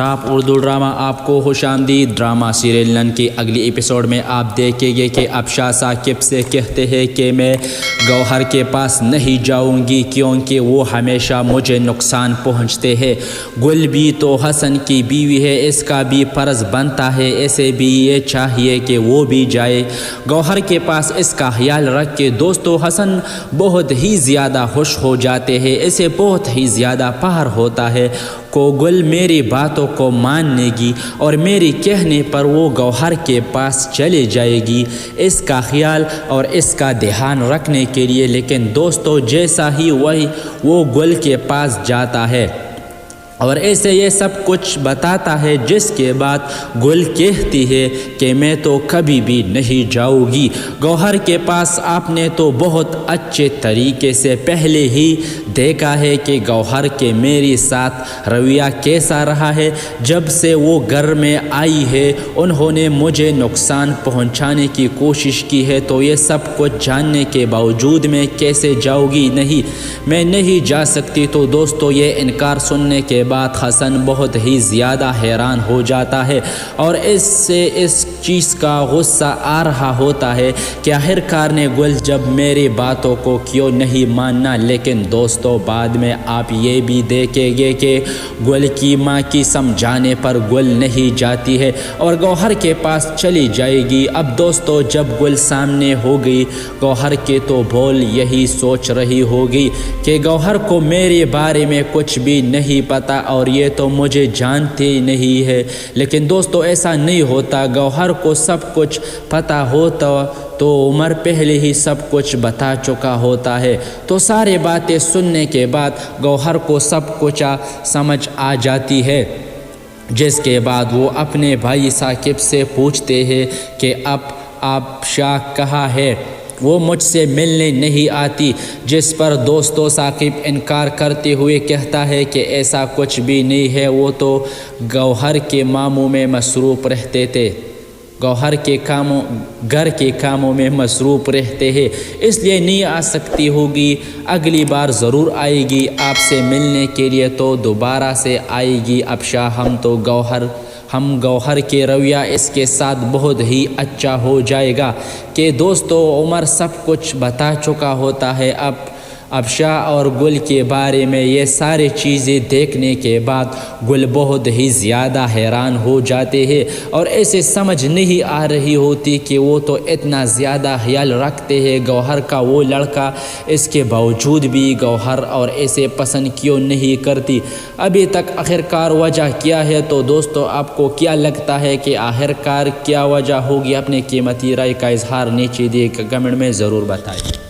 Top Urdu drama آپ کو خوش آمدید۔ ڈرامہ سیریل نن کی اگلی ایپیسوڈ میں آپ دیکھیں گے کہ ابشا ثاقب سے کہتے ہیں کہ میں گوہر کے پاس نہیں جاؤں گی کیونکہ وہ ہمیشہ مجھے نقصان پہنچتے ہیں۔ گل بھی تو حسن کی بیوی ہے، اس کا بھی فرض بنتا ہے، اسے بھی یہ چاہیے کہ وہ بھی جائے گوہر کے پاس، اس کا خیال رکھ کے۔ دوستو حسن بہت ہی زیادہ خوش ہو جاتے ہیں، اسے بہت ہی زیادہ فخر ہوتا ہے کو گل میری باتوں کو ماننے گی اور میری کہنے پر وہ گوہر کے پاس چلے جائے گی اس کا خیال اور اس کا دھیان رکھنے کے لیے۔ لیکن دوستو جیسا ہی وہ گل کے پاس جاتا ہے اور ایسے یہ سب کچھ بتاتا ہے، جس کے بعد گل کہتی ہے کہ میں تو کبھی بھی نہیں جاؤں گی گوہر کے پاس۔ آپ نے تو بہت اچھے طریقے سے پہلے ہی دیکھا ہے کہ گوہر کے میرے ساتھ رویہ کیسا رہا ہے۔ جب سے وہ گھر میں آئی ہے انہوں نے مجھے نقصان پہنچانے کی کوشش کی ہے، تو یہ سب کچھ جاننے کے باوجود میں کیسے جاؤ گی؟ نہیں، میں نہیں جا سکتی۔ تو دوستو یہ انکار سننے کے بعد حسن بہت ہی زیادہ حیران ہو جاتا ہے اور اس سے اس چیز کا غصہ آ رہا ہوتا ہے کہ آخرکار نے گل جب میری باتوں کو کیوں نہیں ماننا۔ لیکن دوستو بعد میں آپ یہ بھی دیکھیں گے کہ گل کی ماں کی سمجھانے پر گل نہیں جاتی ہے اور گوہر کے پاس چلی جائے گی۔ اب دوستو جب گل سامنے ہو گئی گوہر کے تو بول یہی سوچ رہی ہوگی کہ گوہر کو میرے بارے میں کچھ بھی نہیں پتا اور یہ تو مجھے جانتے نہیں ہے۔ لیکن دوستو ایسا نہیں ہوتا، گوہر کو سب کچھ پتہ ہوتا تو عمر پہلے ہی سب کچھ بتا چکا ہوتا ہے۔ تو سارے باتیں سننے کے بعد گوہر کو سب کچھ سمجھ آ جاتی ہے، جس کے بعد وہ اپنے بھائی ثاقب سے پوچھتے ہیں کہ اب ابشا کہاں ہے؟ وہ مجھ سے ملنے نہیں آتی، جس پر دوستو ثاقب انکار کرتے ہوئے کہتا ہے کہ ایسا کچھ بھی نہیں ہے، وہ تو گوہر کے ماموں میں مصروف رہتے تھے، گوہر کے گھر کے کاموں میں مصروف رہتے ہیں، اس لیے نہیں آ سکتی ہوگی، اگلی بار ضرور آئے گی آپ سے ملنے کے لیے، تو دوبارہ سے آئے گی ابشا۔ ہم گوہر کے رویہ اس کے ساتھ بہت ہی اچھا ہو جائے گا کہ دوستو عمر سب کچھ بتا چکا ہوتا ہے اب ابشا اور گل کے بارے میں۔ یہ ساری چیزیں دیکھنے کے بعد گل بہت ہی زیادہ حیران ہو جاتے ہیں اور ایسے سمجھ نہیں آ رہی ہوتی کہ وہ تو اتنا زیادہ خیال رکھتے ہیں گوہر کا وہ لڑکا، اس کے باوجود بھی گوہر اور ایسے پسند کیوں نہیں کرتی ابھی تک، آخرکار وجہ کیا ہے؟ تو دوستو آپ کو کیا لگتا ہے کہ آخرکار کیا وجہ ہوگی؟ اپنے قیمتی رائے کا اظہار نیچے دیے کمنٹ میں ضرور بتائیں۔